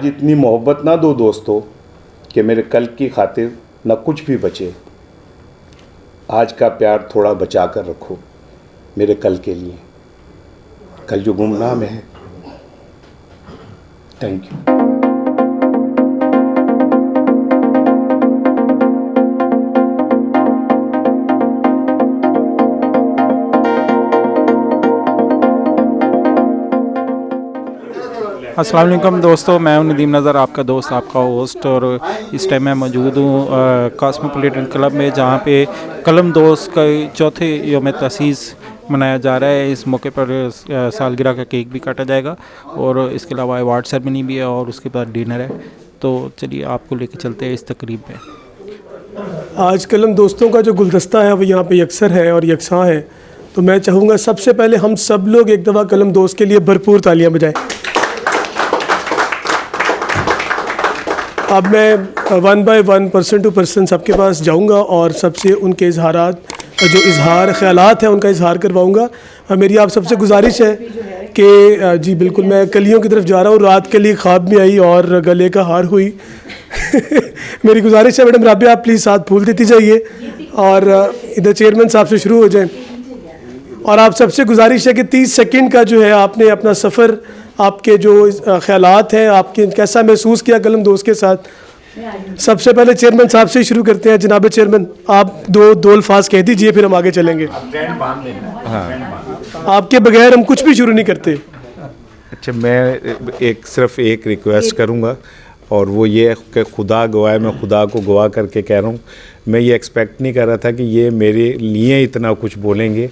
आज इतनी मोहब्बत ना दो दोस्तों कि मेरे कल की खातिर न कुछ भी बचे। आज का प्यार थोड़ा बचा कर रखो मेरे कल के लिए, कल जो गुमनाम है। Thank you. अस्सलाम वालेकुम दोस्तों, मैं हूं नदीम नज़र, आपका दोस्त, आपका होस्ट। और इस टाइम मैं मौजूद हूं कॉस्मोपॉलिटन क्लब में, जहां पे कलम दोस्त का चौथे यौम तसीस मनाया जा रहा है। इस मौके पर सालगिरह का केक भी काटा जाएगा और इसके अलावा अवार्ड सेरेमनी भी है और उसके बाद डिनर है। तो चलिए आपको लेके चलते हैं इस तकरीब में। आज कलम दोस्तों का जो गुलदस्ता है वो यहाँ पे यकसर है और यकसां है। तो मैं चाहूँगा सबसे पहले हम सब लोग एक दफ़ा कलम दोस्त के लिए भरपूर तालियाँ बजाएं। अब मैं 1 बाय 1 पर्सन टू पर्सन सबके पास जाऊंगा और सबसे उनके इजहारात, जो इजहार ख़यालात हैं, उनका इजहार करवाऊंगा। और मेरी आप सबसे गुजारिश है कि जी बिल्कुल, मैं कलियों की तरफ जा रहा हूँ। रात के लिए ख्वाब में आई और गले का हार हुई। मेरी गुजारिश है मैडम राबिया, आप प्लीज़ साथ फूल देती जाइए और इधर चेयरमैन साहब से शुरू हो जाएँ। और आप सबसे गुजारिश है कि 30 सेकंड का जो है आपने अपना सफ़र, आपके जो ख़यालात हैं, आपके कैसा महसूस किया कलम दोस्त के साथ। सबसे पहले चेयरमैन साहब से ही शुरू करते हैं। जनाब चेयरमैन, आप दो अल्फाज कह दीजिए, फिर हम आगे चलेंगे। आपके बगैर हम कुछ भी शुरू नहीं करते। अच्छा, मैं सिर्फ एक रिक्वेस्ट करूँगा और वो ये कि खुदा गवाह है, मैं खुदा को गवाह करके कह रहा हूँ, मैं ये एक्सपेक्ट नहीं कर रहा था कि ये मेरे लिए इतना कुछ बोलेंगे।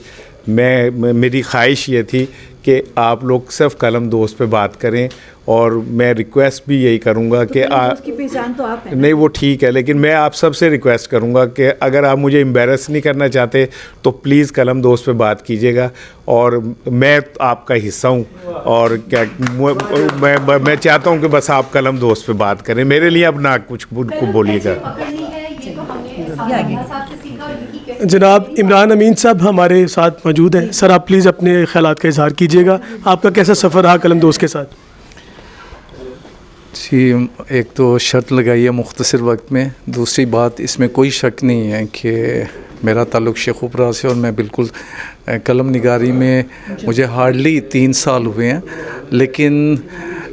मेरी ख्वाहिश ये थी कि आप लोग सिर्फ कलम दोस्त पे बात करें और मैं रिक्वेस्ट भी यही करूंगा कि की पहचान तो आप हैं। नहीं, वो ठीक है, लेकिन मैं आप सबसे रिक्वेस्ट करूंगा कि अगर आप मुझे एम्बेरस नहीं करना चाहते तो प्लीज़ कलम दोस्त पे बात कीजिएगा। और मैं आपका हिस्सा हूं और क्या मैं चाहता हूं कि बस आप कलम दोस्त पे बात करें, मेरे लिए अब ना कुछ बोलिएगा। जनाब इमरान अमीन साहब हमारे साथ मौजूद हैं। सर, आप प्लीज़ अपने ख़यालात का इजहार कीजिएगा। आपका कैसा सफ़र रहा कलम दोस्त के साथ? जी, एक तो शर्त लगाई है मुख्तसर वक्त में। दूसरी बात, इसमें कोई शक नहीं है कि मेरा ताल्लुक़ शेखुपुरा से और मैं बिल्कुल कलम निगारी में मुझे हार्डली 3 साल हुए हैं, लेकिन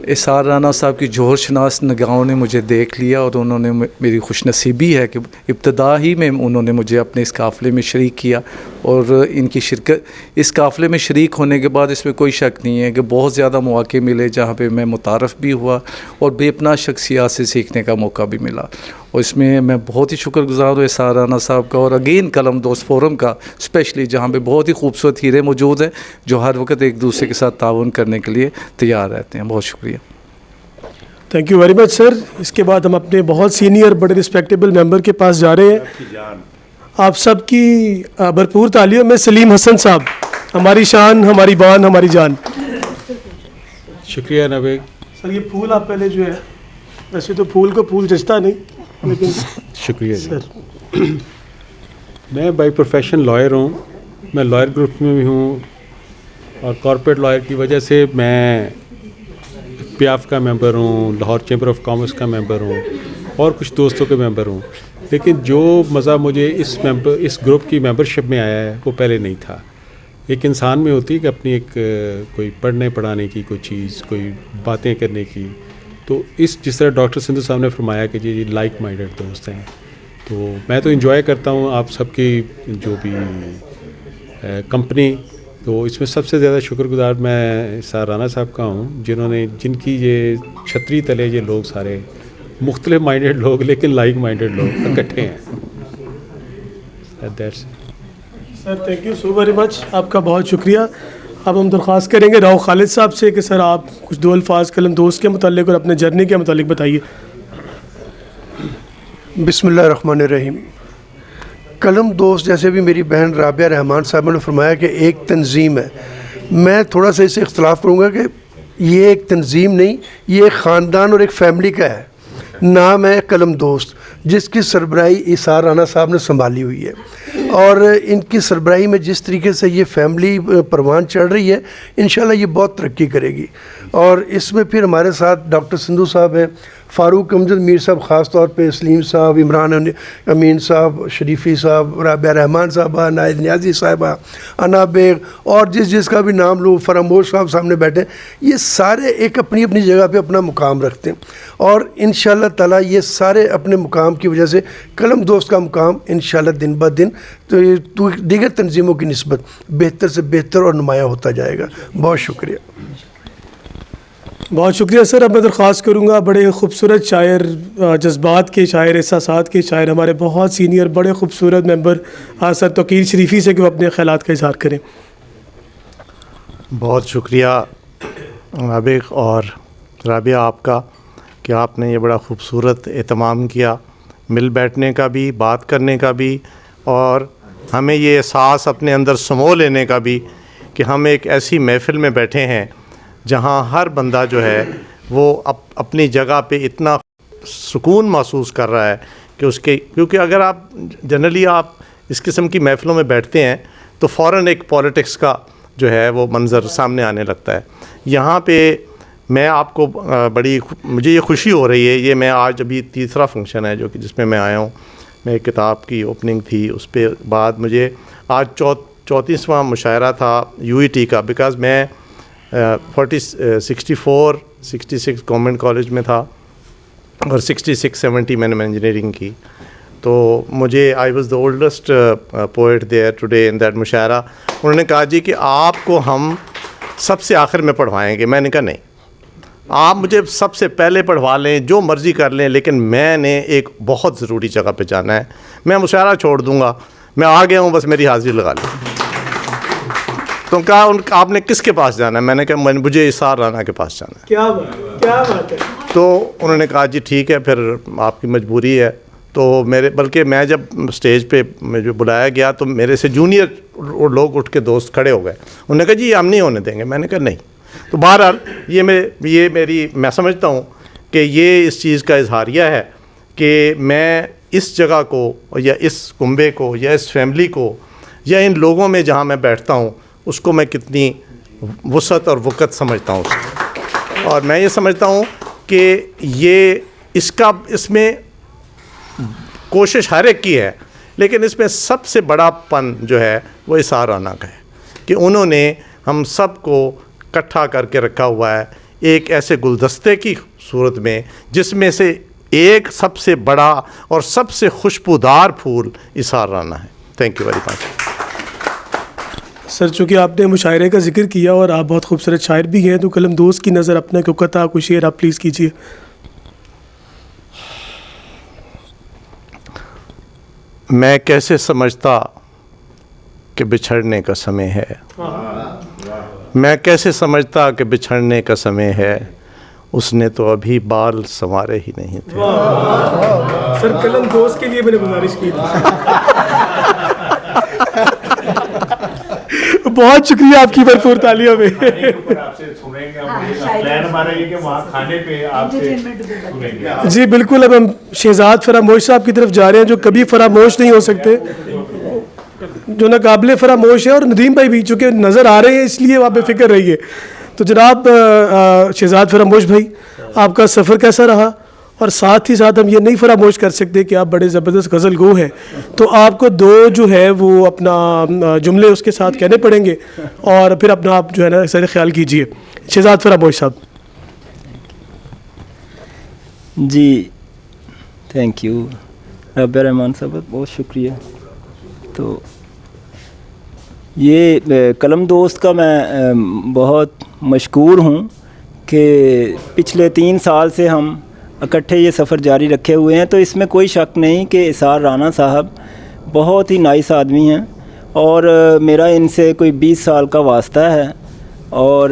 इसार राना साहब की जोहर शनास निगाहों ने मुझे देख लिया और उन्होंने, मेरी खुशनसीबी है कि इब्तदा ही में उन्होंने मुझे अपने इस काफ़िले में शरीक किया। और इनकी शिरकत, इस काफ़िले में शरीक होने के बाद इसमें कोई शक नहीं है कि बहुत ज़्यादा मौके मिले जहाँ पे मैं मुतारफ़ भी हुआ और बेपनाह शख्सियत से सीखने का मौका भी मिला। और इसमें मैं बहुत ही शुक्रगुज़ार हूँ इसार राना साहब का और अगेन कलम दोस्त फोरम का, स्पेशली जहाँ पे बहुत ही खूबसूरत हीरे मौजूद हैं जो हर वक्त एक दूसरे के साथ ताउन करने के लिए तैयार रहते हैं। बहुत शुक्रिया। Thank you very much sir. इसके बाद हम अपने बहुत सीनियर बड़े रिस्पेक्टेबल मेंबर के पास जा रहे हैं। आप सबकी भरपूर तालियों में सलीम हसन साहब, हमारी शान, हमारी बान, हमारी जान। शुक्रिया नबीग। सर, ये फूल आप पहले जो है, वैसे तो फूल को फूल जचता नहीं, लेकिन शुक्रिया सर। मैं बाई प्रोफेशन लॉयर हूँ। मैं लॉयर ग्रुप में भी हूँ और कॉर्पोरेट लॉयर की वजह से मैं PIAF का मेंबर हूँ, लाहौर चैम्बर ऑफ कॉमर्स का मेंबर हूँ और कुछ दोस्तों के मेंबर हूँ। लेकिन जो मज़ा मुझे इस ग्रुप की मेंबरशिप में आया है वो पहले नहीं था। एक इंसान में होती है कि अपनी एक कोई पढ़ने पढ़ाने की कोई चीज़, कोई बातें करने की। तो जिस तरह डॉक्टर सिंधु साहब ने फरमाया कि जी लाइक माइंडेड दोस्त हैं, तो मैं तो इंजॉय करता हूँ आप सबकी जो भी कंपनी। तो इसमें सबसे ज़्यादा शुक्रगुजार मैं इसार राना साहब का हूँ, जिनकी ये छतरी तले ये लोग सारे मुख्तलिफ माइंडेड लोग, लेकिन लाइक माइंडेड लोग इकट्ठे हैं। Sir thank you so very much, आपका बहुत शुक्रिया। अब हम दरख्वास्त करेंगे राव खालिद साहब से कि सर आप कुछ 2 अल्फाज कलम दोस्त के मुतालिक और अपने जर्नी के मुतालिक बताइए। बिस्मिल्लाहिर्रहमानिर्रहीम। कलम दोस्त, जैसे भी मेरी बहन राबिया रहमान साहब ने फरमाया कि एक तंजीम है, मैं थोड़ा सा इससे इख्तलाफ करूँगा कि ये एक तंजीम नहीं, ये एक ख़ानदान और एक फैमिली का है। नाम है कलम दोस्त, जिसकी सरबराही इसार राना साहब ने संभाली हुई है। और इनकी सरबराही में जिस तरीके से ये फैमिली परवान चढ़ रही है, इंशाल्लाह ये बहुत तरक्की करेगी। और इसमें फिर हमारे साथ डॉक्टर सिंधु साहब हैं, फ़ारूक अमजद मीर साहब, ख़ास तौर पे सलीम साहब, इमरान अमीन साहब, शरीफ़ी साहब, राबिया रहमान साहबा, नाहिद नियाज़ी साहबा, अना बेग, और जिसका भी नाम लो, फरामोश साहब सामने बैठे, ये सारे एक अपनी अपनी जगह पे अपना मुकाम रखते हैं। और इंशाअल्लाह ताला ये सारे अपने मुकाम की वजह से कलम दोस्त का मुकाम इंशाअल्लाह दिन ब दिन तो दीगर तंजीमों की निस्बत बेहतर से बेहतर और नुमाया होता जाएगा। बहुत शुक्रिया। बहुत शुक्रिया सर। अब मैं दरख्वास्त करूँगा, बड़े खूबसूरत शायर, जज्बात के शायर, एहसासात के शायर, हमारे बहुत सीनियर बड़े खूबसूरत मेंबर सर तौकीर शरीफ़ी से कि वो अपने ख़यालात का इज़हार करें। बहुत शुक्रिया आबिक और राबिया आपका कि आपने ये बड़ा ख़ूबसूरत एहतमाम किया, मिल बैठने का भी, बात करने का भी, और हमें ये एहसास अपने अंदर समो लेने का भी कि हम एक ऐसी महफ़िल में बैठे हैं जहाँ हर बंदा जो है वो अपनी जगह पे इतना सुकून महसूस कर रहा है कि उसके, क्योंकि अगर आप जनरली आप इस किस्म की महफ़िलों में बैठते हैं तो फ़ौरन एक पॉलिटिक्स का जो है वो मंज़र सामने आने लगता है। यहाँ पे मैं आपको मुझे ये खुशी हो रही है, ये मैं आज अभी तीसरा फंक्शन है जो कि जिसमें मैं आया हूँ। मैं एक किताब की ओपनिंग थी, उस पर बाद मुझे आज 34वां मुशायरा था UET का, बिकॉज़ मैं 66 गवर्नमेंट कॉलेज में था और 66-70 मैंने इंजीनियरिंग की। तो मुझे I was the oldest poet there today in that मुशायरा। उन्होंने कहा जी कि आपको हम सबसे आखिर में पढ़वाएंगे। मैंने कहा नहीं, आप मुझे सबसे पहले पढ़वा लें, जो मर्ज़ी कर लें, लेकिन मैंने एक बहुत ज़रूरी जगह पे जाना है। मैं मुशायरा छोड़ दूँगा, मैं आ गया हूँ, बस मेरी हाज़िरी लगा ली। तो कहा आपने किसके पास जाना है? मैंने कहा मुझे इसार राना के पास जाना है। क्या बात है। तो उन्होंने कहा जी ठीक है, फिर आपकी मजबूरी है। तो बल्कि मैं जब स्टेज पे मुझे बुलाया गया तो मेरे से जूनियर लोग उठ के दोस्त खड़े हो गए। उन्होंने कहा जी हम नहीं होने देंगे। मैंने कहा नहीं। तो बहरहाल मैं समझता हूँ कि ये इस चीज़ का इजहारिया है कि मैं इस जगह को या इस कुंबे को या इस फैमिली को या इन लोगों में जहाँ मैं बैठता हूँ उसको मैं कितनी वसअत और वक़्त समझता हूँ उसको। और मैं ये समझता हूँ कि इसमें कोशिश हर एक की है, लेकिन इसमें सबसे बड़ा पन जो है वो इसार राना का है कि उन्होंने हम सब को इकट्ठा करके रखा हुआ है एक ऐसे गुलदस्ते की सूरत में, जिसमें से एक सबसे बड़ा और सबसे खुशबूदार फूल इसार राना है। Thank you very much sir. चूँकि आपने मुशायरे का जिक्र किया और आप बहुत खूबसूरत शायर भी हैं, तो कलम दोस्त की नज़र अपने को कता कोई शेर आप प्लीज़ कीजिए। मैं कैसे समझता कि बिछड़ने का समय है, मैं कैसे समझता कि बिछड़ने का समय है, उसने तो अभी बाल संवारे ही नहीं थे। सर कलम दोस्त के लिए मैंने गुजारिश की बहुत शुक्रिया आपकी भरपूर तालियों में। जी बिल्कुल। अब हम शहजाद फरामोश साहब की तरफ जा रहे हैं, जो कभी फरामोश नहीं हो सकते, जो नाकाबिले फरामोश है, और नदीम भाई भी चूँकि नज़र आ रहे हैं इसलिए वहाँ बेफिक्र रहिए। तो जनाब शहजाद फरामोश भाई, आपका सफ़र कैसा रहा? और साथ ही साथ हम ये नहीं फरामोश कर सकते कि आप बड़े ज़बरदस्त गज़ल गो हैं, तो आपको दो जो है वो अपना जुमले उसके साथ कहने पड़ेंगे और फिर अपना आप जो है ना सारे ख्याल कीजिए। शहजाद फरामोश साहब। जी थैंक यू राबिया रहमान साहब, बहुत शुक्रिया। तो ये कलम दोस्त का मैं बहुत मशकूर हूँ कि पिछले 3 साल से हम इकट्ठे ये सफ़र जारी रखे हुए हैं। तो इसमें कोई शक नहीं कि इसार राना साहब बहुत ही नाइस आदमी हैं और मेरा इनसे कोई 20 साल का वास्ता है। और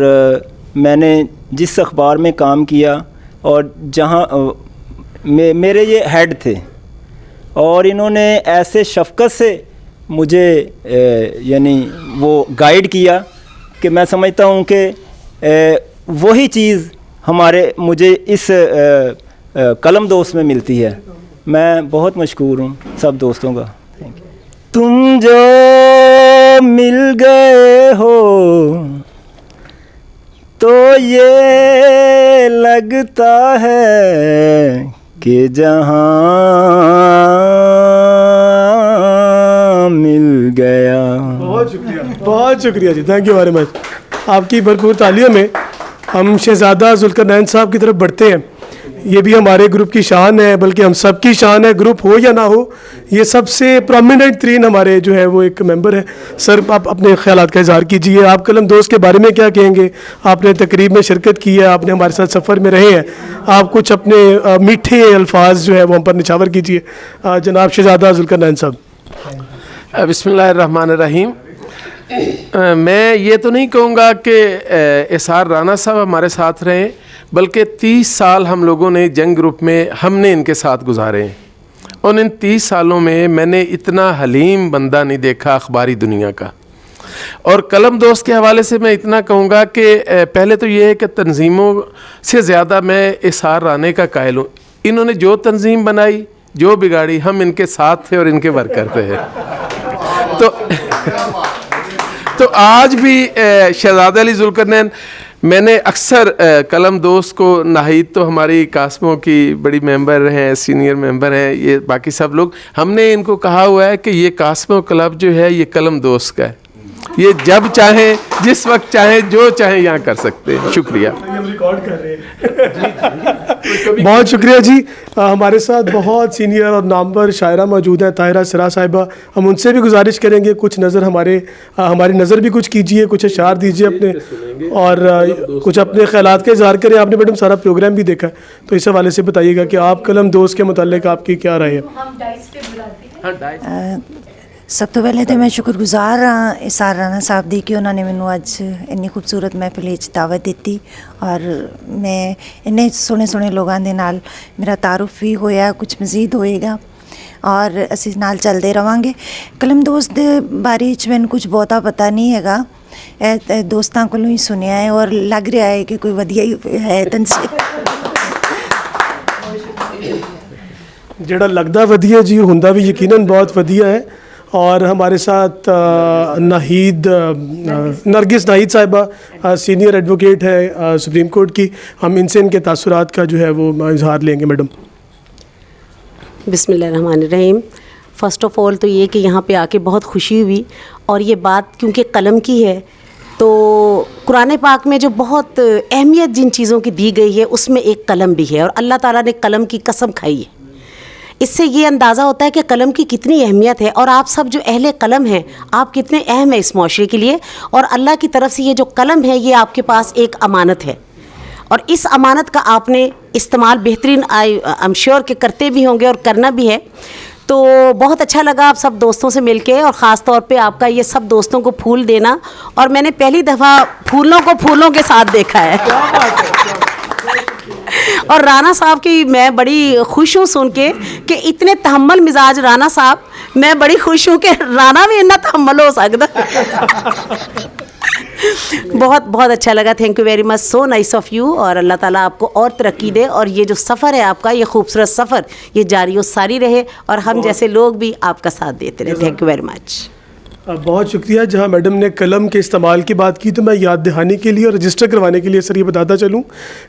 मैंने जिस अखबार में काम किया और जहाँ मेरे ये हेड थे, और इन्होंने ऐसे शफ़क़त से मुझे यानी वो गाइड किया कि मैं समझता हूँ कि वही चीज़ मुझे इस कलम दोस्त में मिलती है। मैं बहुत मशकूर हूँ सब दोस्तों का। तुम जो मिल गए हो तो ये लगता है कि जहां मिल गया। बहुत शुक्रिया जी, थैंक यू वेरी मच। आपकी भरपूर तालियों में हम शहजादा जुल्करनैन साहब की तरफ बढ़ते हैं। ये भी हमारे ग्रुप की शान है, बल्कि हम सब की शान है, ग्रुप हो या ना हो। ये सबसे प्रोमिनेंट तरीन हमारे जो है वो एक मेंबर है। सर, आप अपने ख्यालात का इजहार कीजिए। आप कलम दोस्त के बारे में क्या कहेंगे? आपने तकरीब में शिरकत की है, आपने हमारे साथ सफ़र में रहे हैं, आप कुछ अपने मीठे अल्फाज जो है वो हम पर निछावर कीजिए। जनाब शहजादा जुल्करनैन साहब। बिस्मिल्लाहिर्रहमानिर्रहीम। मैं ये तो नहीं कहूँगा कि एसआर राना साहब हमारे साथ रहे, बल्कि 30 साल हम लोगों ने जंग ग्रुप में हमने इनके साथ गुजारे हैं। और इन 30 सालों में मैंने इतना हलीम बंदा नहीं देखा अखबारी दुनिया का। और कलम दोस्त के हवाले से मैं इतना कहूँगा कि पहले तो ये है कि तंजीमों से ज़्यादा मैं एसआर राना का कायल हूँ। इन्होंने जो तंजीम बनाई, जो बिगाड़ी, हम इनके साथ थे और इनके वर्कर थे। तो आज भी शहजादा अली जुल्करनैन, मैंने अक्सर कलम दोस्त को, नाहिद तो हमारी कास्मों की बड़ी मेंबर हैं, सीनियर मेंबर हैं, ये बाकी सब लोग, हमने इनको कहा हुआ है कि ये कास्मों क्लब जो है ये कलम दोस्त का है। ये जब चाहें, जिस वक्त चाहें, जो चाहें यहाँ कर सकते हैं। शुक्रिया। बहुत शुक्रिया जी। हमारे साथ बहुत सीनियर और नामवर शायरा मौजूद हैं, ताहिरा सिरा साहिबा। हम उनसे भी गुजारिश करेंगे कुछ नज़र हमारी नज़र भी कुछ कीजिए, कुछ अशार दीजिए अपने, और कुछ अपने ख्यालात का इजहार करें। आपने मैडम सारा प्रोग्राम भी देखा, तो इस हवाले से बताइएगा कि आप कलम दोस्त के मुताल्लिक आपकी क्या राय है? सब तो पहले तो मैं शुक्रगुजार हाँ एसआर राना साहब दी कि उन्होंने मैनू अज इन्नी खूबसूरत महफिल दावत दी, और मैं इन्ने सोहने सोहने लोगों के नाल मेरा तारुफ भी होया, कुछ मज़ीद होएगा, और असी नाल चलते रवांगे। कलम दोस्त दे बारे च मैनू कुछ बहुता पता नहीं हैगा, दोस्तों कोलों ही सुनिया है, और लग रहा है कि कोई वधिया ही है तंजीम। जिहड़ा लगदा वधिया जी हुंदा भी यकीनन बहुत वधिया है। और हमारे साथ नाहिद नरगिस नाहिद साहिबा सीनियर एडवोकेट है सुप्रीम कोर्ट की। हम इनसे इनके तासुरात का जो है वो इजहार लेंगे। मैडम। बिस्मिल्लाहिर्रहमानिर्रहीम। फ़र्स्ट ऑफ़ ऑल तो ये कि यहाँ पे आके बहुत खुशी हुई, और ये बात क्योंकि कलम की है, तो कुरान पाक में जो बहुत अहमियत जिन चीज़ों की दी गई है उसमें एक कलम भी है, और अल्लाह ताला ने कलम की कसम खाई है। इससे ये अंदाज़ा होता है कि कलम की कितनी अहमियत है, और आप सब जो अहले कलम हैं, आप कितने अहम हैं इस माशरे के लिए। और अल्लाह की तरफ से ये जो कलम है ये आपके पास एक अमानत है, और इस अमानत का आपने इस्तेमाल बेहतरीन आई एम श्योर के करते भी होंगे और करना भी है। तो बहुत अच्छा लगा आप सब दोस्तों से मिलके, और ख़ास तौर पे आपका ये सब दोस्तों को फूल देना, और मैंने पहली दफ़ा फूलों को फूलों के साथ देखा है। और राना साहब की मैं बड़ी खुश हूँ सुन के कि इतने तहम्मल मिजाज राना साहब, मैं बड़ी खुश हूँ कि राना भी इतना तहम्मल हो सकता। बहुत बहुत अच्छा लगा। Thank you very much, so nice of you, और अल्लाह ताला आपको और तरक्की दे, और ये जो सफ़र है आपका, ये खूबसूरत सफ़र ये जारी और सारी रहे, और हम जैसे लोग भी आपका साथ देते रहे। Thank you very much. बहुत शुक्रिया। जहाँ मैडम ने कलम के इस्तेमाल की बात की, तो मैं याद दहानी के लिए और रजिस्टर करवाने के लिए सर ये बताता चलूँ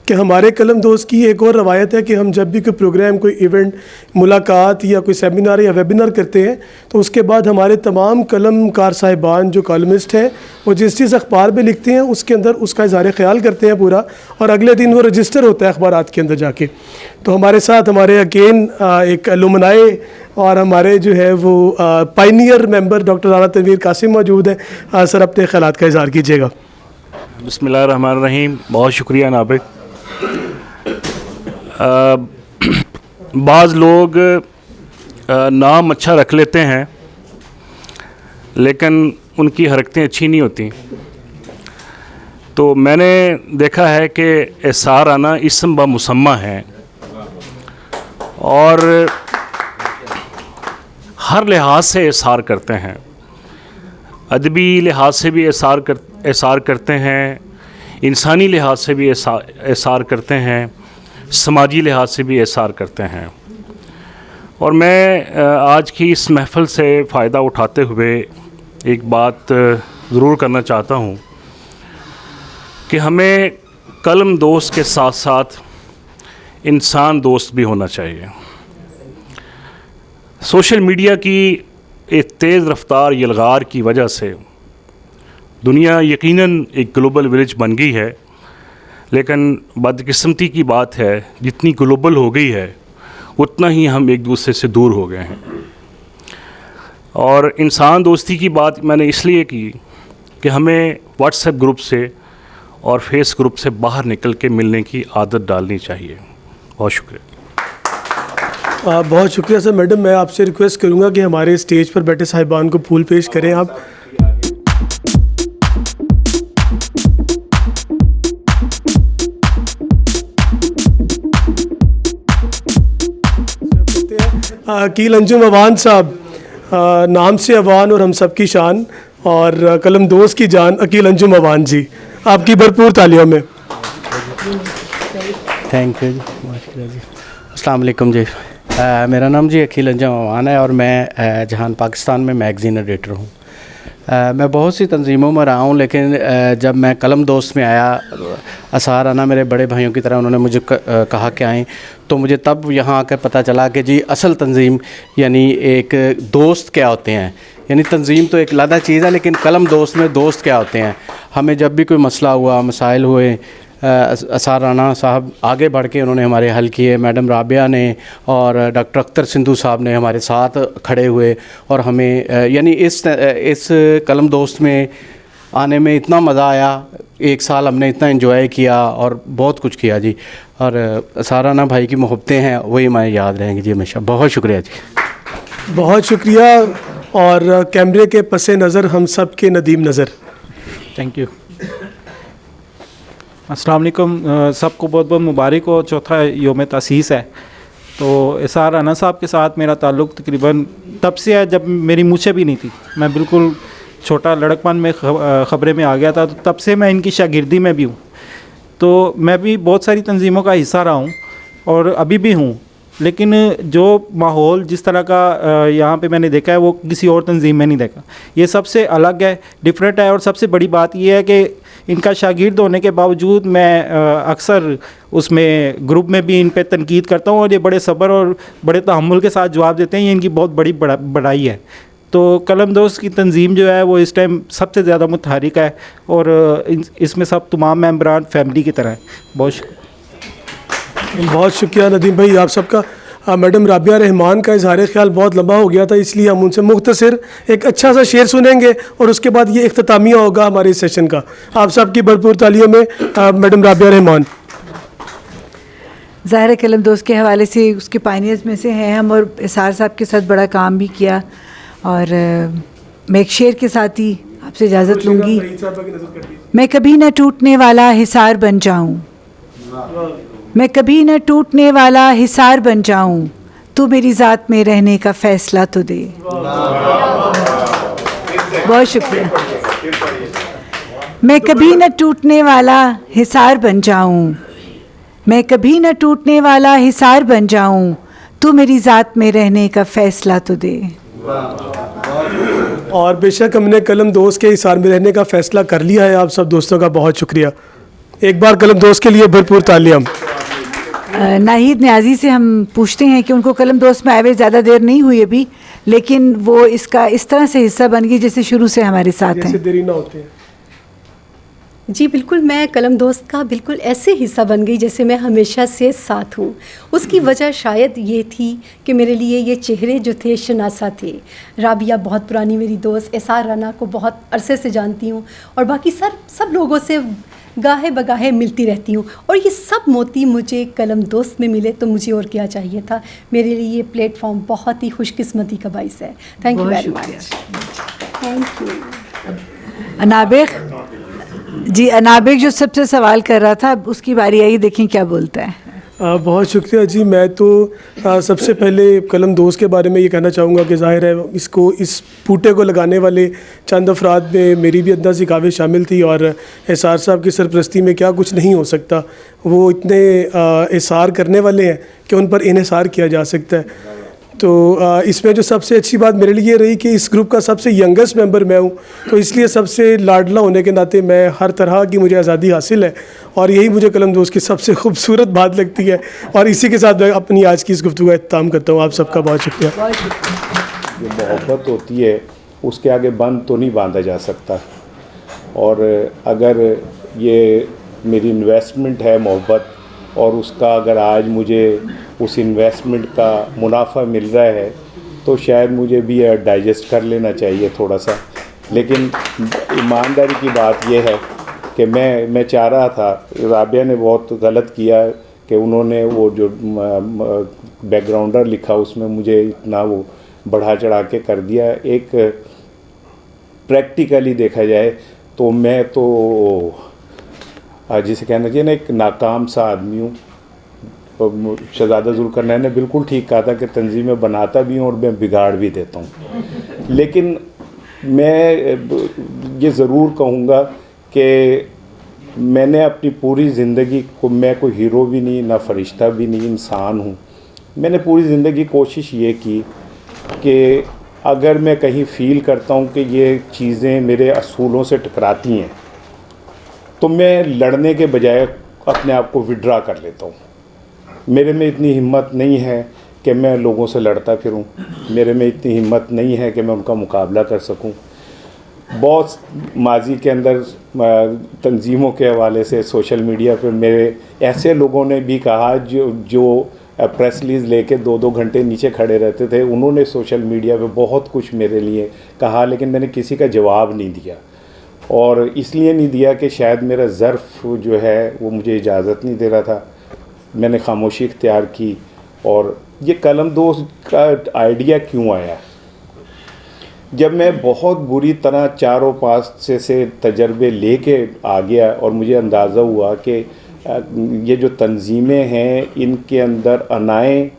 कि हमारे कलम दोस्त की एक और रवायत है कि हम जब भी कोई प्रोग्राम, कोई इवेंट, मुलाकात या कोई सेमिनार या वेबिनार करते हैं, तो उसके बाद हमारे तमाम कलमकार साहिबान जो कॉलमिस्ट हैं, वो जिस चीज़ अखबार में लिखते हैं उसके अंदर उसका इज़हार ख्याल करते हैं पूरा, और अगले दिन वो रजिस्टर होता है अखबारात के अंदर जाके। तो हमारे साथ हमारे अगेन एक अलुमनाए और हमारे जो है वो pioneer member doctor Rana Tanveer Qasim मौजूद हैं। सर अपने ख्यालात का इज़हार कीजिएगा। बिस्मिल्लाहिर्रहमानिर्रहीम। बहुत शुक्रिया नाबिक। बाज़ लोग नाम अच्छा रख लेते हैं लेकिन उनकी हरकतें अच्छी नहीं होती। तो मैंने देखा है कि एसआर राना इसम ब मुसम्मा है, और हर लिहाज से एसार करते हैं। अदबी लिहाज से भी एसार करते हैं, इंसानी लिहाज से भी एसार करते हैं, समाजी लिहाज से भी एहसार करते हैं। और मैं आज की इस महफ़िल से फ़ायदा उठाते हुए एक बात ज़रूर करना चाहता हूँ कि हमें कलम दोस्त के साथ साथ इंसान दोस्त भी होना चाहिए। सोशल मीडिया की एक तेज़ रफ्तार यलगार की वजह से दुनिया यकीनन एक ग्लोबल विलेज बन गई है, लेकिन बदकिस्मती की बात है जितनी ग्लोबल हो गई है उतना ही हम एक दूसरे से दूर हो गए हैं। और इंसान दोस्ती की बात मैंने इसलिए की कि हमें व्हाट्सएप ग्रुप से और फेस ग्रुप से बाहर निकल के मिलने की आदत डालनी चाहिए। बहुत शुक्रिया। बहुत शुक्रिया सर। मैडम, मैं आपसे रिक्वेस्ट करूंगा कि हमारे स्टेज पर बैठे साहिबान को फूल पेश करें आप। अकील अंजुम अवान साहब, नाम से अवान और हम सब की शान, और कलम दोस्त की जान अकील अंजुम अवान जी, आपकी भरपूर तालियों में। थैंक यू जी, अस्सलाम वालेकुम जी। मेरा नाम जी अकील अंजुम अवान है और मैं जहान पाकिस्तान में मैगज़ीन एडिटर हूँ। मैं बहुत सी तंजीमों में रहा हूँ, लेकिन जब मैं कलम दोस्त में आया, असार राना मेरे बड़े भाइयों की तरह उन्होंने मुझे कहा कि आएँ, तो मुझे तब यहाँ आकर पता चला कि जी असल तंजीम यानी एक दोस्त क्या होते हैं। यानी तंजीम तो एक अलग चीज़ है, लेकिन कलम दोस्त में दोस्त क्या होते हैं। हमें जब भी कोई मसला हुआ, मसाइल हुए, असार राना साहब आगे बढ़ के उन्होंने हमारे हल किए। मैडम राबिया ने और डॉक्टर अख्तर सिंधु साहब ने हमारे साथ खड़े हुए और हमें यानी इस कलम दोस्त में आने में इतना मज़ा आया। एक साल हमने इतना एंजॉय किया और बहुत कुछ किया जी। और असार राना भाई की मोहब्बतें हैं, वही हमें याद रहेंगी जी हमेशा। बहुत शुक्रिया जी। बहुत शुक्रिया। और कैमरे के पसे नज़र हम सब के नदीम नज़र। Thank you. अस्सलाम वालेकुम, सबको बहुत बहुत मुबारक हो। चौथा योम तसीस है। तो असार राना साहब के साथ मेरा ताल्लुक़ तकरीबन तब से है जब मेरी मूछें भी नहीं थी। मैं बिल्कुल छोटा लड़कपन में ख़बरें में आ गया था, तो तब से मैं इनकी शागिर्दी में भी हूँ। तो मैं भी बहुत सारी तंजीमों का हिस्सा रहा हूँ और अभी भी हूँ, लेकिन जो माहौल जिस तरह का यहाँ पे मैंने देखा है वो किसी और तंजीम में नहीं देखा। ये सबसे अलग है, डिफरेंट है। और सबसे बड़ी बात ये है कि इनका शागिर्द होने के बावजूद मैं अक्सर उसमें ग्रुप में भी इन पे तनकीद करता हूँ और ये बड़े सब्र और बड़े तहम्मुल के साथ जवाब देते हैं। ये इनकी बहुत बड़ी बढ़ाई है। तो कलम दोस्त की तंजीम जो है वो इस टाइम सबसे ज़्यादा मुतहरिक है और इसमें सब तमाम मेंबरान फैमिली की तरह है। बहुत शुक्रिया नदीम भाई आप सबका। मैडम राबिया रहमान का इजहार ख्याल बहुत लंबा हो गया था, इसलिए हम उनसे मुख्तसर एक अच्छा सा शेर सुनेंगे और उसके बाद ये इख्तितामिया होगा हमारे इस सेशन का। आप सबकी भरपूर तालियों में मैडम राबिया रहमान। ज़ाहिर कलम दोस्त के हवाले से उसके पायनियर्स में से हैं हम, और इसार साहब के साथ बड़ा काम भी किया। और मैं एक शेर के साथ ही आपसे इजाज़त लूँगी। मैं कभी न टूटने वाला हिसार बन जाऊँ, मैं कभी न टूटने वाला हिसार बन जाऊँ, तू मेरी ज़ात में रहने का फ़ैसला तो दे। बहुत शुक्रिया। मैं कभी न टूटने वाला हिसार बन जाऊँ, मैं कभी न टूटने वाला हिसार बन जाऊँ, तू मेरी ज़ात में रहने का फ़ैसला तो दे। और बेशक हमने कलम दोस्त के हिसार में रहने का फ़ैसला कर लिया है। आप सब दोस्तों का बहुत शुक्रिया। एक बार कलम दोस्त के लिए भरपूर तालियां। नाहिद न्याजी से हम पूछते हैं कि उनको कलम दोस्त में आए हुए ज़्यादा देर नहीं हुई अभी, लेकिन वो इसका इस तरह से हिस्सा बन गई जैसे शुरू से हमारे साथ हैं। देरी ना होती है। जी बिल्कुल, मैं कलम दोस्त का बिल्कुल ऐसे हिस्सा बन गई जैसे मैं हमेशा से साथ हूँ। उसकी वजह शायद ये थी कि मेरे लिए ये चेहरे जो थे शनासा थे। राबिया बहुत पुरानी मेरी दोस्त, एसार राना को बहुत अरसे से जानती हूँ और बाकी सब लोगों से गाहे बगाहे मिलती रहती हूँ, और ये सब मोती मुझे कलम दोस्त में मिले तो मुझे और क्या चाहिए था। मेरे लिए ये प्लेटफॉर्म बहुत ही खुशकिस्मती का बाइस है। Thank you very much. Thank you. Anabik ji, Anabik जो सबसे सवाल कर रहा था, उसकी बारी आई, देखें क्या बोलता है। बहुत शुक्रिया जी। मैं तो सबसे पहले कलम दोस्त के बारे में ये कहना चाहूँगा कि ज़ाहिर है इसको, इस बूटे को लगाने वाले चंद अफराद में मेरी भी अंदाज़ी काफ़ी शामिल थी, और एसार साहब की सरपरस्ती में क्या कुछ नहीं हो सकता। वो इतने एसार करने वाले हैं कि उन पर इन्हिसार किया जा सकता है। तो इसमें जो सबसे अच्छी बात मेरे लिए रही कि इस ग्रुप का सबसे यंगेस्ट मेंबर मैं हूँ, तो इसलिए सबसे लाडला होने के नाते मैं हर तरह की मुझे आज़ादी हासिल है, और यही मुझे कलम दोस्त की सबसे खूबसूरत बात लगती है। और इसी के साथ मैं अपनी आज की इस गुफ्तगू का इख्तिताम करता हूँ। आप सबका बहुत शुक्रिया। जो मोहब्बत होती है उसके आगे बंद तो नहीं बांधा जा सकता, और अगर ये मेरी इन्वेस्टमेंट है मोहब्बत, और उसका अगर आज मुझे उस इन्वेस्टमेंट का मुनाफा मिल रहा है तो शायद मुझे भी डाइजेस्ट कर लेना चाहिए थोड़ा सा। लेकिन ईमानदारी की बात यह है कि मैं चाह रहा था, राबिया ने बहुत गलत किया कि उन्होंने वो जो बैकग्राउंडर लिखा उसमें मुझे इतना वो बढ़ा चढ़ा के कर दिया। एक प्रैक्टिकली देखा जाए तो मैं तो जिसे कहना चाहिए ना, एक नाकाम सा आदमी हूँ। शहजादा जुल्करनैन ने बिल्कुल ठीक कहा था कि तंजीमें बनाता भी हूँ और मैं बिगाड़ भी देता हूँ। लेकिन मैं ये ज़रूर कहूँगा कि मैंने अपनी पूरी ज़िंदगी को, मैं कोई हीरो भी नहीं, ना फरिश्ता भी नहीं, इंसान हूँ। मैंने पूरी ज़िंदगी कोशिश ये की कि अगर मैं कहीं फ़ील करता हूँ कि ये चीज़ें मेरे असूलों से टकराती हैं तो मैं लड़ने के बजाय अपने आप को विड्रा कर लेता हूँ। मेरे में इतनी हिम्मत नहीं है कि मैं लोगों से लड़ता फिरूं, मेरे में इतनी हिम्मत नहीं है कि मैं उनका मुकाबला कर सकूं। बहुत माजी के अंदर तंजीमों के हवाले से सोशल मीडिया पे मेरे ऐसे लोगों ने भी कहा जो प्रेस रिलीज़ लेके 2-2 घंटे नीचे खड़े रहते थे, उन्होंने सोशल मीडिया पे बहुत कुछ मेरे लिए कहा, लेकिन मैंने किसी का जवाब नहीं दिया। और इसलिए नहीं दिया कि शायद मेरा ज़र्फ़ जो है वो मुझे इजाज़त नहीं दे रहा था। मैंने खामोशी इख्तियार की। और ये कलम दोस्त का आइडिया क्यों आया? जब मैं बहुत बुरी तरह चारों पास से तजर्बे लेके आ गया और मुझे अंदाज़ा हुआ कि ये जो तंजीमें हैं इनके अंदर अनाएँ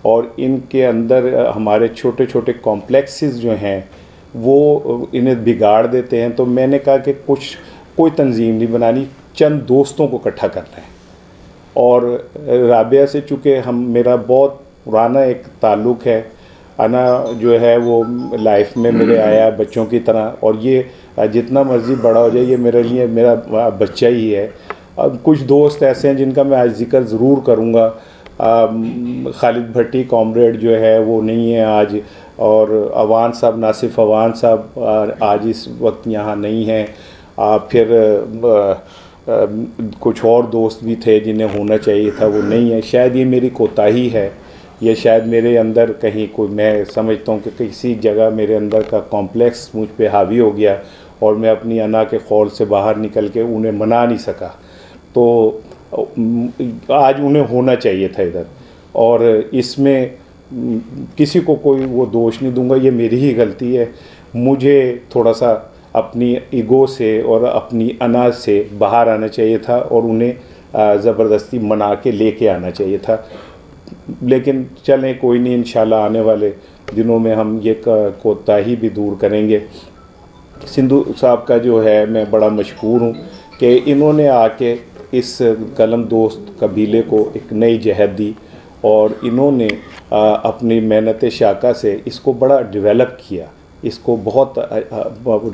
और इनके अंदर हमारे छोटे छोटे कॉम्प्लेक्सेस जो हैं वो इन्हें बिगाड़ देते हैं, तो मैंने कहा कि कोई तंजीम नहीं बनानी, चंद दोस्तों को इकट्ठा करना है। और राबिया से चूँकि मेरा बहुत पुराना एक ताल्लुक़ है, अना जो है वो लाइफ में मेरे आया बच्चों की तरह, और ये जितना मर्ज़ी बड़ा हो जाए ये मेरे लिए मेरा बच्चा ही है। अब कुछ दोस्त ऐसे हैं जिनका मैं आज जिक्र ज़रूर करूँगा। खालिद भट्टी कॉमरेड जो है वो नहीं है आज, और अवान साहब, नासिफ अवान साहब आज इस वक्त यहाँ नहीं हैं। फिर कुछ और दोस्त भी थे जिन्हें होना चाहिए था, वो नहीं है। शायद ये मेरी कोताही है, ये शायद मेरे अंदर कहीं कोई, मैं समझता हूँ कि किसी जगह मेरे अंदर का कॉम्प्लेक्स मुझ पे हावी हो गया और मैं अपनी अना के खौल से बाहर निकल के उन्हें मना नहीं सका। तो आज उन्हें होना चाहिए था इधर, और इसमें किसी को कोई वो दोष नहीं दूंगा, ये मेरी ही गलती है। मुझे थोड़ा सा अपनी ईगो से और अपनी अना से बाहर आना चाहिए था और उन्हें ज़बरदस्ती मना के लेके आना चाहिए था। लेकिन चलें, कोई नहीं, इंशाल्लाह आने वाले दिनों में हम ये कोताही भी दूर करेंगे। सिंधु साहब का जो है मैं बड़ा मशहूर हूँ कि इन्होंने आके इस कलम दोस्त कबीले को एक नई जहत दी और इन्होंने अपनी मेहनत शाका से इसको बड़ा डेवलप किया, इसको बहुत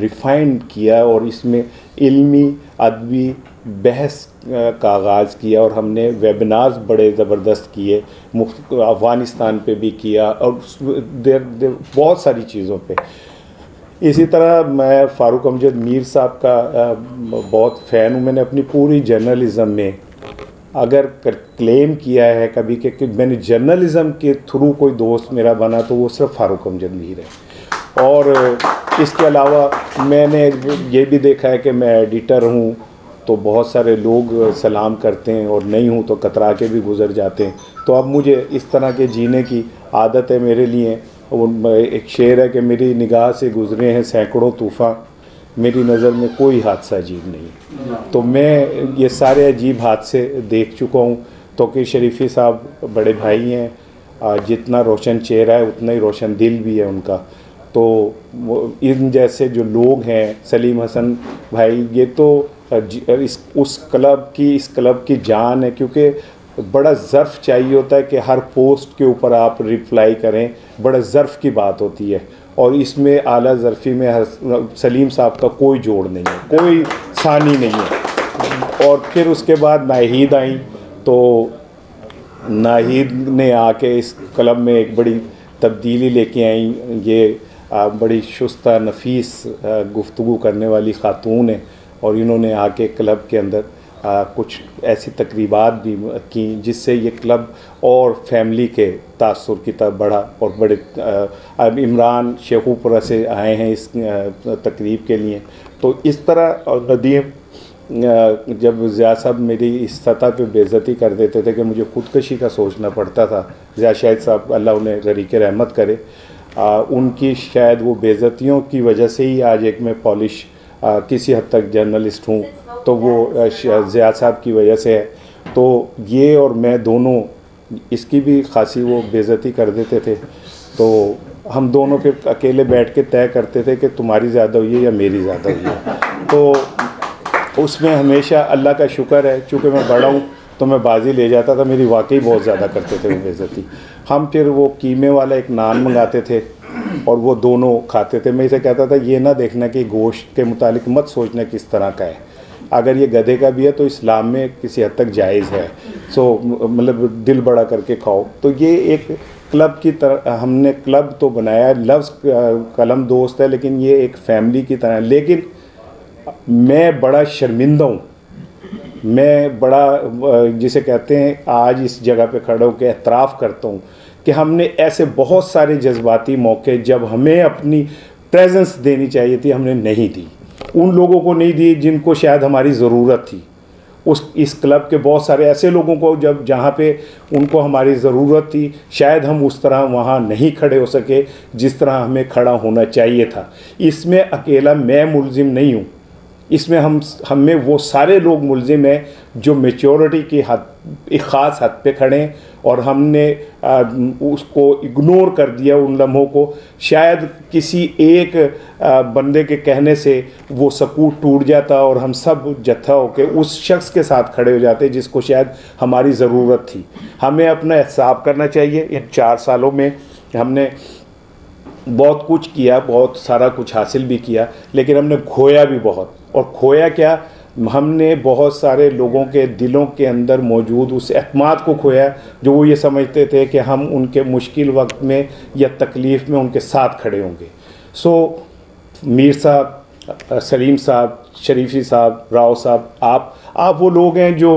रिफाइंड किया और इसमें इल्मी अदबी बहस का आगाज़ किया और हमने वेबिनार्स बड़े ज़बरदस्त किए, अफ़गानिस्तान पे भी किया और बहुत सारी चीज़ों पे। इसी तरह मैं फ़ारूक अमजद मीर साहब का बहुत फ़ैन हूँ। मैंने अपनी पूरी जर्नलिज़म में अगर क्लेम किया है कभी कि मैंने जर्नलिज़म के थ्रू कोई दोस्त मेरा बना तो वो सिर्फ फ़ारूक अमजद मीर है। और इसके अलावा मैंने ये भी देखा है कि मैं एडिटर हूँ तो बहुत सारे लोग सलाम करते हैं और नहीं हूँ तो कतरा के भी गुज़र जाते हैं। तो अब मुझे इस तरह के जीने की आदत है मेरे लिए। एक शेर है कि मेरी निगाह से गुज़रे हैं सैकड़ों तूफ़ान, मेरी नज़र में कोई हादसा अजीब नहीं। तो मैं ये सारे अजीब हादसे देख चुका हूँ। तौकीर शरीफी साहब बड़े भाई हैं, जितना रोशन चेहरा है उतना ही रोशन दिल भी है उनका। तो इन जैसे जो लोग हैं, सलीम हसन भाई, ये तो इस क्लब की जान है, क्योंकि बड़ा ज़र्फ़ चाहिए होता है कि हर पोस्ट के ऊपर आप रिप्लाई करें, बड़ा ज़र्फ़ की बात होती है। और इसमें आला ज़र्फ़ी में सलीम साहब का कोई जोड़ नहीं है, कोई सानी नहीं है। और फिर उसके बाद नाहिद आई, तो नाहिद ने आके इस क्लब में एक बड़ी तब्दीली लेके आई। ये बड़ी शुस्ता नफीस गुफ्तगू करने वाली ख़ातून है, और इन्होंने आके क्लब के अंदर कुछ ऐसी तकरीबात भी की जिससे ये क्लब और फैमिली के तासुर की तरफ बढ़ा। और बड़े अब इमरान शेखुपुरा से आए हैं इस तकरीब के लिए। तो इस तरह और नदीम जब ज़िया साहब मेरी इस सतह पे बेइज्जती कर देते थे कि मुझे ख़ुदकशी का सोचना पड़ता था, ज़िया शाहिद साहब अल्लाह उन्हें ग़रीक़ रहमत करे, उनकी शायद वो बेइज्जतियों की वजह से ही आज एक मैं पॉलिश किसी हद तक जर्नलिस्ट हूँ, तो वो ज़िया साहब की वजह से है। तो ये और मैं दोनों, इसकी भी खासी वो बेइज्जती कर देते थे, तो हम दोनों फिर अकेले बैठ के तय करते थे कि तुम्हारी ज़्यादा हुई है या मेरी ज़्यादा हुई है। तो उसमें हमेशा अल्लाह का शुक्र है, चूँकि मैं बड़ा हूँ तो मैं बाजी ले जाता था, मेरी वाकई बहुत ज़्यादा करते थे वो बेइज्जती। हम फिर वो कीमे वाला एक नान मंगाते थे और वो दोनों खाते थे। मैं इसे कहता था ये ना देखना कि गोश्त के मुतालिक मत सोचना किस तरह का है, अगर ये गधे का भी है तो इस्लाम में किसी हद तक जायज़ है, सो मतलब दिल बड़ा करके खाओ। तो ये एक क्लब की तरह हमने क्लब तो बनाया, लफ्ज़ कलम दोस्त है, लेकिन ये एक फैमिली की तरह। लेकिन मैं बड़ा शर्मिंदा हूँ, मैं बड़ा जिसे कहते हैं आज इस जगह पे खड़ा होकर एतराफ़ करता हूँ कि हमने ऐसे बहुत सारे जज्बाती मौके जब हमें अपनी प्रेजेंस देनी चाहिए थी हमने नहीं दी, उन लोगों को नहीं दी जिनको शायद हमारी ज़रूरत थी। इस क्लब के बहुत सारे ऐसे लोगों को जब जहाँ पे उनको हमारी ज़रूरत थी, शायद हम उस तरह वहाँ नहीं खड़े हो सके जिस तरह हमें खड़ा होना चाहिए था। इसमें अकेला मैं मुलजिम नहीं हूँ, इसमें हमें वो सारे लोग मुलजिम हैं जो मेच्योरिटी की हद, एक ख़ास हद पे खड़े हैं, और हमने उसको इग्नोर कर दिया उन लम्हों को। शायद किसी एक बंदे के कहने से वो सकूत टूट जाता और हम सब जत्था होकर उस शख्स के साथ खड़े हो जाते जिसको शायद हमारी ज़रूरत थी। हमें अपना हिसाब करना चाहिए। इन 4 सालों में हमने बहुत कुछ किया, बहुत सारा कुछ हासिल भी किया, लेकिन हमने खोया भी बहुत। और खोया क्या, हमने बहुत सारे लोगों के दिलों के अंदर मौजूद उस एतमाद को खोया जो वो ये समझते थे कि हम उनके मुश्किल वक्त में या तकलीफ़ में उनके साथ खड़े होंगे। सो मीर साहब, सलीम साहब, शरीफी साहब, राव साहब, आप वो लोग हैं जो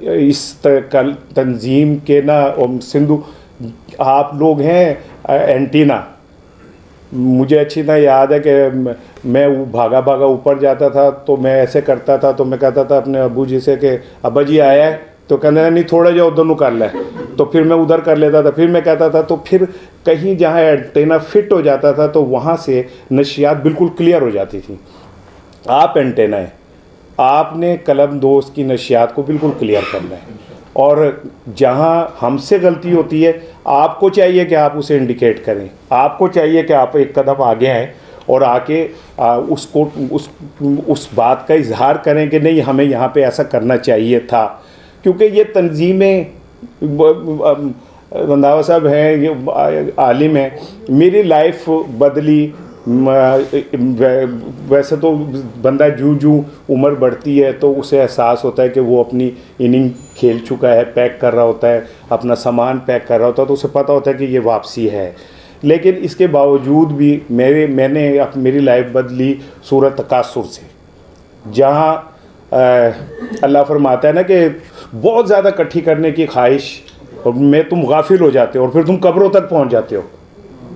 इस तंजीम के ना, और सिंधु आप लोग हैं एंटीना। मुझे अच्छी तरह याद है कि मैं भागा भागा ऊपर जाता था, तो मैं ऐसे करता था, तो मैं कहता था अपने अब्बू जी से कि अब्बा जी आया है, तो कहते नहीं थोड़ा जा उधर कर ले, तो फिर मैं उधर कर लेता था। फिर मैं कहता था, तो फिर कहीं जहाँ एंटेना फिट हो जाता था तो वहाँ से नशियात बिल्कुल क्लियर हो जाती थी। आप एंटेना है, आपने कलम दोस्त की नशियात को बिल्कुल क्लियर करना है, और जहाँ हमसे गलती होती है आपको चाहिए कि आप उसे इंडिकेट करें, आपको चाहिए कि आप एक कदम आगे आएँ और आके उसको उस बात का इजहार करें कि नहीं हमें यहाँ पे ऐसा करना चाहिए था। क्योंकि ये तंजीमें, रंधावा साहब हैं, ये आलिम हैं, मेरी लाइफ बदली। वैसे तो बंदा जूं उम्र बढ़ती है तो उसे एहसास होता है कि वो अपनी इनिंग खेल चुका है, पैक कर रहा होता है, अपना सामान पैक कर रहा होता है, तो उसे पता होता है कि ये वापसी है। लेकिन इसके बावजूद भी मैंने मेरी लाइफ बदली सूरत तकासुर से, जहाँ अल्लाह फरमाता है ना कि बहुत ज़्यादा इकट्ठी करने की ख्वाहिश और में तुम गाफिल हो जाते हो और फिर तुम कब्रों तक पहुँच जाते हो।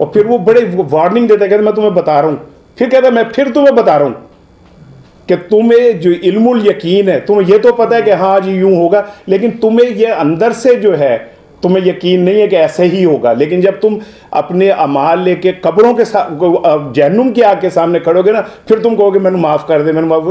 और फिर वो बड़े वार्निंग देता है, कहते मैं तुम्हें बता रहा हूँ, फिर कहता है मैं फिर तुम्हें बता रहा हूँ कि तुम्हें जो इल्मुल यकीन है, तुम्हें ये तो पता है कि हाँ जी यूँ होगा, लेकिन तुम्हें ये अंदर से जो है तुम्हें यकीन नहीं है कि ऐसे ही होगा। लेकिन जब तुम अपने अमाल लेके कब्रों के साथ जहन्नुम की आग के सामने खड़ोगे ना, फिर तुम कहोगे मैंने माफ़ कर दे, मैंने माफ़,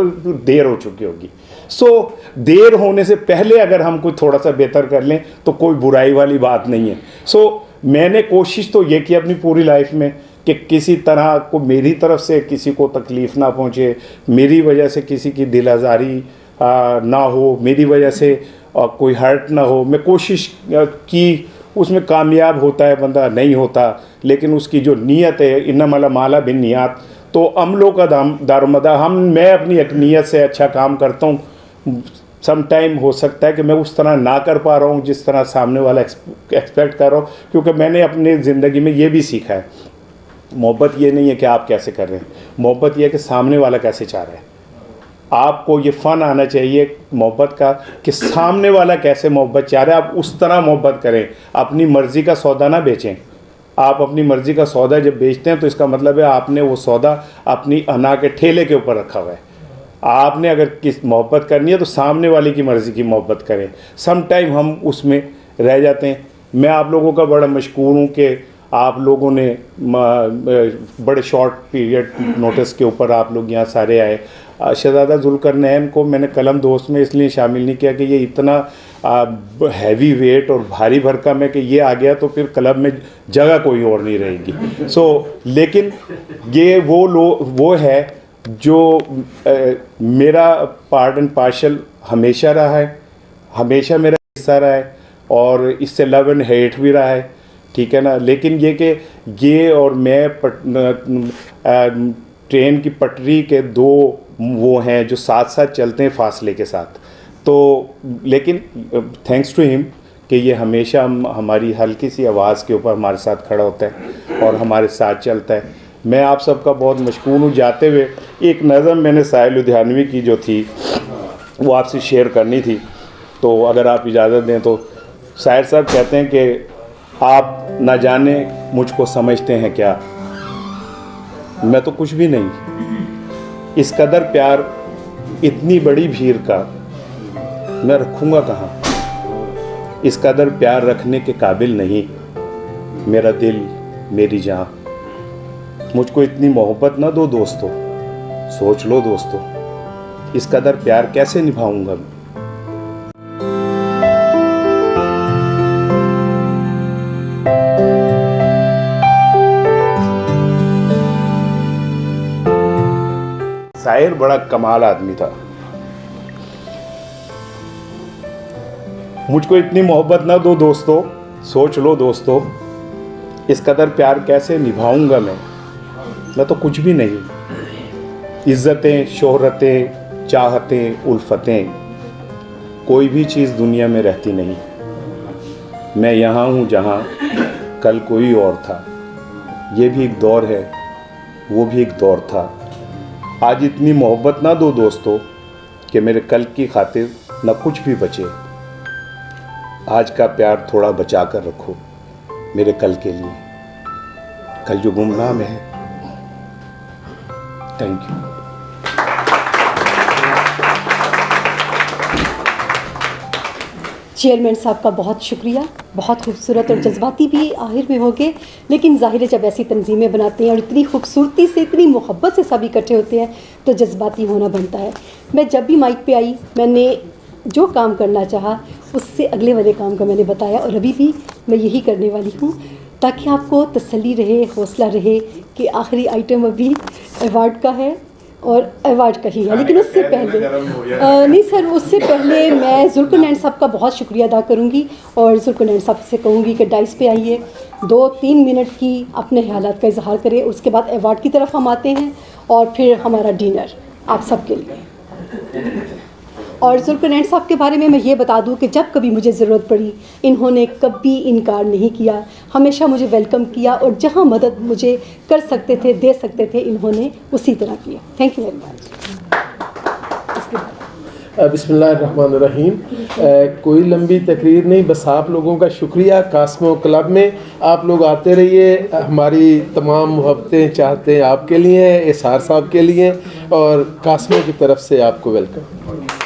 देर हो चुकी होगी। सो देर होने से पहले अगर हम कुछ थोड़ा सा बेहतर कर लें तो कोई बुराई वाली बात नहीं है। सो मैंने कोशिश तो ये की अपनी पूरी लाइफ में कि किसी तरह को मेरी तरफ से किसी को तकलीफ़ ना पहुँचे, मेरी वजह से किसी की दिल आज़ारी ना हो, मेरी वजह से कोई हर्ट ना हो। मैं कोशिश की, उसमें कामयाब होता है बंदा, नहीं होता, लेकिन उसकी जो नीयत है, इन्नमल माला बिन नियत, तो अमलों का दारोमदार मैं अपनी एक नीयत से अच्छा काम करता हूँ। सम टाइम हो सकता है कि मैं उस तरह ना कर पा रहा हूँ जिस तरह सामने वाला एक्सपेक्ट कर रहा हूँ, क्योंकि मैंने अपनी ज़िंदगी में ये भी सीखा है, मोहब्बत ये नहीं है कि आप कैसे कर रहे हैं, मोहब्बत ये है कि सामने वाला कैसे चाह रहा है। आपको ये फ़न आना चाहिए मोहब्बत का कि सामने वाला कैसे मोहब्बत चाह रहा है, आप उस तरह मोहब्बत करें। अपनी मर्ज़ी का सौदा ना बेचें। आप अपनी मर्ज़ी का सौदा जब बेचते हैं तो इसका मतलब है आपने वो सौदा अपनी अना के ठेले के ऊपर रखा हुआ है। आपने अगर किस मोहब्बत करनी है तो सामने वाले की मर्ज़ी की मोहब्बत करें। सम टाइम हम उसमें रह जाते हैं। मैं आप लोगों का बड़ा मशकूर हूँ कि आप लोगों ने बड़े शॉर्ट पीरियड नोटिस के ऊपर आप लोग यहाँ सारे आए। शहज़ादा ज़ुल्करनैन को मैंने कलम दोस्त में इसलिए शामिल नहीं किया कि ये इतना हैवी वेट और भारी भरकम है कि ये आ गया तो फिर क्लब में जगह कोई और नहीं रहेगी। लेकिन ये वो है जो मेरा पार्ट एंड पार्शल हमेशा रहा है, हमेशा मेरा हिस्सा रहा है, और इससे लव एंड हेट भी रहा है, ठीक है ना। लेकिन ये कि ये और मैं ट्रेन की पटरी के दो वो हैं जो साथ साथ चलते हैं फासले के साथ। तो लेकिन थैंक्स टू हिम कि ये हमेशा हमारी हल्की सी आवाज़ के ऊपर हमारे साथ खड़ा होता है और हमारे साथ चलता है। मैं आप सबका बहुत मशकूर हूँ। जाते हुए एक नज़म मैंने साहिल लुधियानवी की जो थी वो आपसे शेयर करनी थी, तो अगर आप इजाज़त दें तो। शायर साहब कहते हैं कि आप ना जाने मुझको समझते हैं क्या, मैं तो कुछ भी नहीं, इस कदर प्यार इतनी बड़ी भीड़ का मैं रखूँगा कहाँ, इस कदर प्यार रखने के काबिल नहीं मेरा दिल मेरी जान। मुझको इतनी मोहब्बत ना दो दोस्तों, सोच लो दोस्तों, इस कदर प्यार कैसे निभाऊंगा मैं। शायर बड़ा कमाल आदमी था। मुझको इतनी मोहब्बत ना दो दोस्तों, सोच लो दोस्तों, इस कदर प्यार कैसे निभाऊंगा मैं तो कुछ भी नहीं। इज्जतें, शोहरतें, चाहतें, उल्फतें, कोई भी चीज़ दुनिया में रहती नहीं। मैं यहाँ हूँ जहाँ कल कोई और था, ये भी एक दौर है, वो भी एक दौर था। आज इतनी मोहब्बत ना दो दोस्तों कि मेरे कल की खातिर न कुछ भी बचे। आज का प्यार थोड़ा बचा कर रखो मेरे कल के लिए, कल जो गुमनाम है। Thank you. चेयरमैन साहब का बहुत शुक्रिया, बहुत खूबसूरत और जज्बाती भी आखिर में हो गए, लेकिन ज़ाहिर है जब ऐसी तंजीमें बनाते हैं और इतनी खूबसूरती से, इतनी मोहब्बत से सब इकट्ठे होते हैं तो जज्बाती होना बनता है। मैं जब भी माइक पे आई मैंने जो काम करना चाहा उससे अगले वाले काम का मैंने बताया, और अभी भी मैं यही करने वाली हूँ ताकि आपको तसल्ली रहे, हौसला रहे कि आखिरी आइटम अभी अवार्ड का है और अवार्ड का ही है। लेकिन उससे पहले नहीं सर, उससे पहले मैं ज़ुल्करनैन साहब का बहुत शुक्रिया अदा करूँगी और ज़ुल्करनैन साहब से कहूँगी कि डाइस पे आइए, 2-3 मिनट की अपने ख्यालात का इजहार करें, उसके बाद अवार्ड की तरफ हम आते हैं और फिर हमारा डिनर आप सब के लिए। और ज़ुल्करनैन साहब के बारे में मैं ये बता दूं कि जब कभी मुझे ज़रूरत पड़ी इन्होंने कभी इनकार नहीं किया, हमेशा मुझे वेलकम किया और जहां मदद मुझे कर सकते थे, दे सकते थे, इन्होंने उसी तरह किया। Thank you very much. बिस्मिल्लाहिर्रहमानिर्रहीम। कोई लंबी तकरीर नहीं, बस आप लोगों का शुक्रिया। कास्मो क्लब में आप लोग आते रहिए, हमारी तमाम मोहब्बतें चाहते हैं आपके लिए, एसार साहब के लिए, और कास्मो की तरफ से आपको वेलकम।